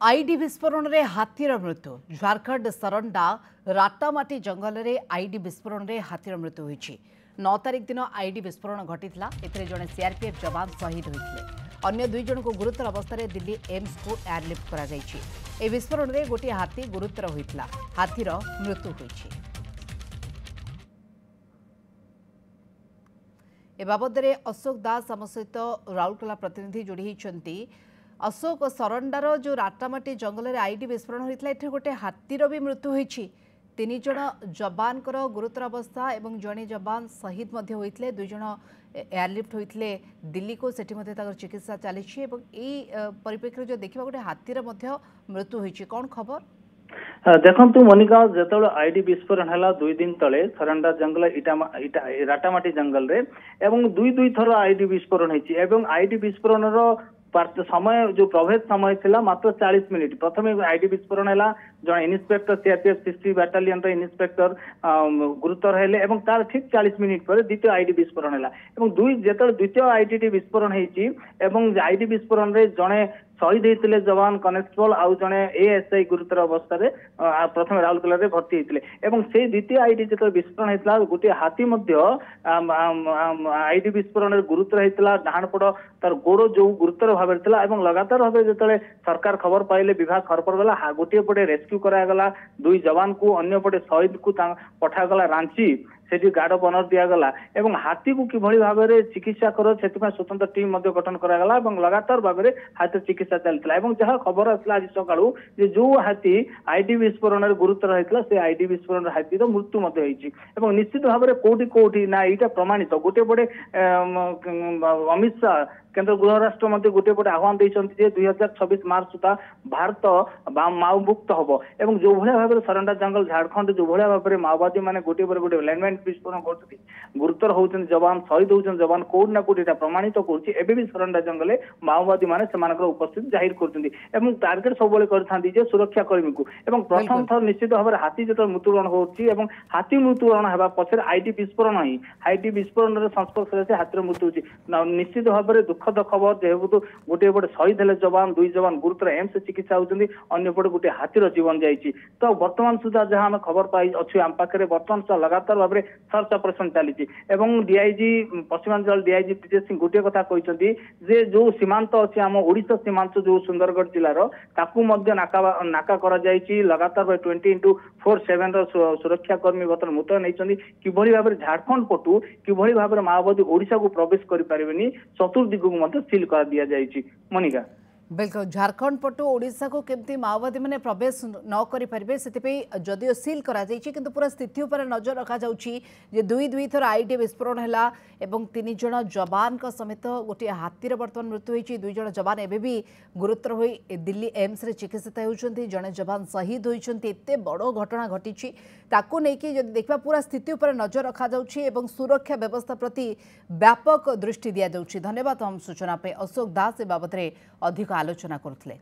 ID विस्फोरण में हाथीर मृत्यु झारखंड सरंडा राटामाटी जंगल में आईडी विस्फोरण में हाथीर मृत्यु होती 9 तारिख दिन आईडी विस्फोरण घटी जड़े सीआरपीएफ जवान शहीद होते अन्य दुई जन को गुरुतर अवस्था दिल्ली एम्स को एयरलिफ्ट कर विस्फोरण में गोटे हाथी गुरुतर होता हाथीर मृत्यु होती। ए बाबद अशोक दास आम सहित राउरकेला प्रतिनिधि जोड़ी होती। अशोक सरंडार जो राटामाटी जंगल में आईडी विस्फोरण होता है गोटे हाथीर भी मृत्यु होती 3 जन जवान गुरुतर अवस्था और जड़े जवान शहीद होते 2 जन एयरलिफ्ट होते दिल्ली को सेठी चिकित्सा चली परिप्रेक्षी जो देखा गोटे हाथीर मृत्यु होती कौन खबर देखु मोनिका जो आईडी विस्फोरण है 2 दिन तले सरंडा जंगल राटामाटी जंगल रे एवं दुई थर आईडी विस्फोरण होती आईडी विस्फोरण समय जो प्रभेद समय थिला मात्र 40 मिनिट प्रथम आईडी विस्फोरण है जन इन्स्पेक्टर सीआरपीएफ 60 बाटालियन इन्स्पेक्टर गुरुतर हेले एवं तार ठीक 40 मिनिट पर द्वितीय आईडी विस्फोरण है द्वितीय आईडी विस्फोरण होती आईडी विस्फोरण रे जड़े शहीद होते जवान कनेस्टेबल आउ जड़े एएसआई गुरुतर अवस्था प्रथम राउरकेला भर्ती होते से द्वितीय आईडी जो विस्फोरण होता गोटे हाथी आईडी विस्फोरण गुरुतर होता डाणपड़ तार गोड़ जो गुरुतर भाव लगातार भाव जो सरकार खबर पाइले विभाग खबर गला गोटे पटे रेस्क्यू करागला 2 जवान को अन्य पटे शहीद को पठागला रांची से गार्ड बनर दिगला और हाथी को किभली भाव में चिकित्सा कर स्वतंत्र टीम गठन करागला लगातार भाव में हाथी चिकित्सा चलता जहाँ खबर आसला आज सकाळू जो हाथी आईडी विस्फोरण गुरुतर होता से आईडी विस्फोरण हाथी मृत्यु निश्चित भाव में कौटी कौटी ना यहाँ प्रमाणित गोटे पटे अमित शाह केंद्र गृह राष्ट्र मंत्री गोटे पटे आह्वान देते 2026 मार्च सुधा भारत माओ मुक्त हम और जो भाया भाव में सरंडा जंगल झारखंड जो भाया भाव में माओवादी मैंने गोटे पर गोटे लैंडमाइन विस्फोरण कर गुरुतर होती जवान शहीद होती जवान कौट ना कौट प्रमाणित कर सरंडा जंगल माओवादी मैंने उपस्थित जाहिर कर टार्गेट सब कर सुरक्षा कर्मी को प्रथम थर निश्चित भाव में हाथी जो मृत्युवरण हो हाथी मृत्युवरण होगा पचर आईडी विस्फोरण ही आईडी विस्फोरण संस्पर्श से हाथीर मृत्यु हो निश्चित भाव में दुखद खबर जेहेतु गोटे पटे शहीद है जवान 2 जवान गुरुतर एम्स चिकित्सा होती अन्य पटे गोटे हाथीर जीवन जाइए तो बर्तमान सुधा जहां आम खबर पाई अच्छे आम पाखे बर्तमान सुधा लगातार भाव में सर्च ऑपरेशन चली डीआईजी पश्चिमांचल डीआईजी तेजस सिंह गोटे कथा कहते जे जो सीमांत अच्छे आम ओडिशा सीमांत जो सुंदरगढ़ जिलार नाका करा लगातार 24/7 सुरक्षा कर्मी बर्तमान मुतयन होती किभली भाव में झारखंड पटु किभली भाव में माओवादी ओडिशा को प्रवेश करें चतुर्दिग को सील कर दिया जायछि। मोनिका बिल्कुल झारखंड पटु ओडिशा को केमती माओवादी मैंने प्रवेश न करें से जदिव सील किंतु पूरा स्थिति उपर नजर रखा जे दुई थर आईडी विस्फोरण है 3 जन जवान समेत गोटे हाथीर बर्तमान मृत्यु होती 2 जन जवान एवं भी गुरुतर हो दिल्ली एम्स रे चिकित्सित होती जड़े जवान शहीद होती एत बड़ घटना घटी नहीं देखा पूरा स्थिति उपर नजर रखा सुरक्षा व्यवस्था प्रति व्यापक दृष्टि दि जाऊँगी। धन्यवाद हम सूचना पे अशोक दास ए बाबद अधिक आलोचना करुले।